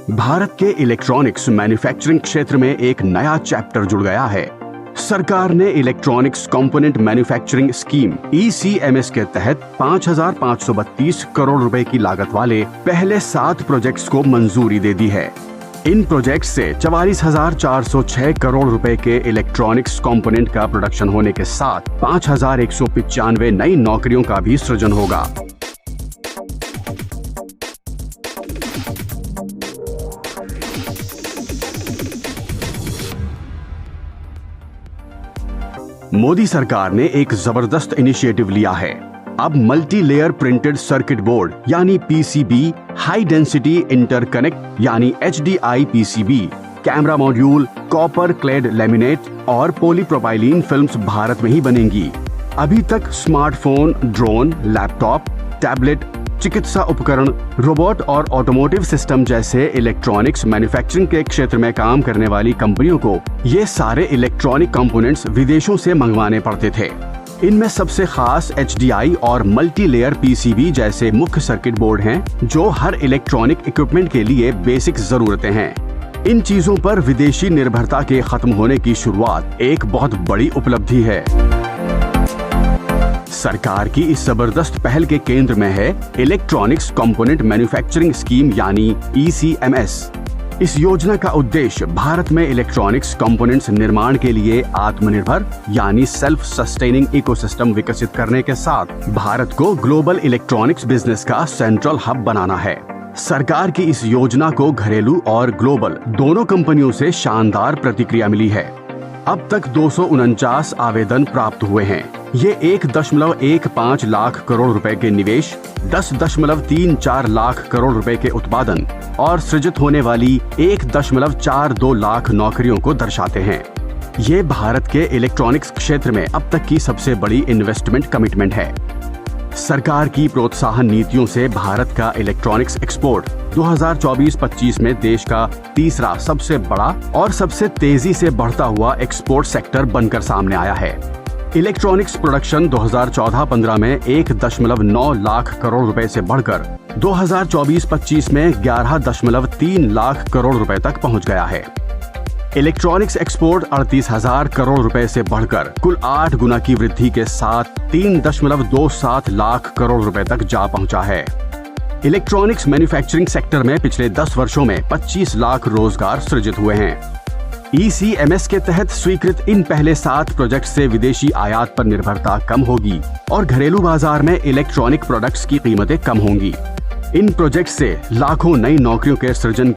भारत के electronics manufacturing क्षेत्र में एक नया चैप्टर जुड़ गया है। सरकार ने electronics component manufacturing scheme ECMS के तहत 5,532 करोड़ रुपए की लागत वाले पहले 7 प्रोजेक्ट्स को मंजूरी दे दी है। इन प्रोजेक्ट्स से 44,406 करोड़ रुपए के इलेक्ट्रॉनिक्स कंपोनेंट का प्रोडक्शन होने के साथ 5,195 नई नौकरियों का भी सृजन होगा। मोदी सरकार ने एक जबरदस्त इनिशिएटिव लिया है। अब multi layer printed circuit board यानी PCB, हाई डेंसिटी इंटरकनेक्ट यानी HDI PCB, camera module, copper clad laminate और पॉलीप्रोपाइलीन फिल्म्स भारत में ही बनेंगी। अभी तक स्मार्टफोन, ड्रोन, लैपटॉप, टैबलेट, चिकित्सा उपकरण, रोबोट और ऑटोमोटिव सिस्टम जैसे इलेक्ट्रॉनिक्स मैन्युफैक्चरिंग के क्षेत्र में काम करने वाली कंपनियों को ये सारे इलेक्ट्रॉनिक कंपोनेंट्स विदेशों से मंगवाने पड़ते थे। इनमें सबसे खास HDI और मल्टी लेयर PCB जैसे मुख्य सर्किट बोर्ड हैं, जो हर इलेक्ट्रॉनिक इक्विपमेंट के लिए बेसिक जरूरतें हैं। इन चीजों पर विदेशी निर्भरता के खत्म होने की शुरुआत एक बहुत बड़ी उपलब्धि है। सरकार की इस जबरदस्त पहल के केंद्र में है इलेक्ट्रॉनिक्स कंपोनेंट मैन्युफैक्चरिंग स्कीम यानी ECMS। इस योजना का उद्देश्य भारत में इलेक्ट्रॉनिक्स कंपोनेंट्स निर्माण के लिए आत्मनिर्भर यानी सेल्फ सस्टेनिंग इकोसिस्टम विकसित करने के साथ भारत को ग्लोबल इलेक्ट्रॉनिक्स बिजनेस का सेंट्रल हब बनाना है। सरकार की इस योजना को घरेलू और ग्लोबल दोनों कंपनियों से शानदार प्रतिक्रिया मिली है। अब तक 249 आवेदन प्राप्त हुए हैं। ये 1.15 लाख करोड़ रुपए के निवेश, 10.34 लाख करोड़ रुपए के उत्पादन और सृजित होने वाली 1.42 लाख नौकरियों को दर्शाते हैं। ये भारत के इलेक्ट्रॉनिक्स क्षेत्र में अब तक की सबसे बड़ी इन्वेस्टमेंट कमिटमेंट है। सरकार की प्रोत्साहन नीतियों से भारत का इलेक्ट्रॉनिक्स एक्सपोर्ट 2024-25 में देश का तीसरा सबसे बड़ा और सबसे तेजी से बढ़ता हुआ एक्सपोर्ट सेक्टर बनकर सामने आया है। इलेक्ट्रॉनिक्स प्रोडक्शन 2014-15 में 1.9 लाख करोड़ रुपए से बढ़कर 2024-25 में 11.3 लाख करोड़ रुपए तक पहुंच गया है। इलेक्ट्रॉनिक्स एक्सपोर्ट 38,000 करोड़ रुपए से बढ़कर कुल 8 गुना की वृद्धि के साथ 3.27 लाख करोड़ रुपए तक जा पहुंचा है। इलेक्ट्रॉनिक्स मैन्युफैक्चरिंग सेक्टर में पिछले 10 वर्षों में 25 लाख रोजगार सृजित हुए हैं। ECMS के तहत स्वीकृत इन पहले 7 प्रोजेक्ट से विदेशी आयात पर निर्भरता कम होगी और घरेलू बाजार में इलेक्ट्रॉनिक प्रोडक्ट्स की कीमतें कम होंगी। इन प्रोजेक्ट से लाखों नई नौकरियों के सृजन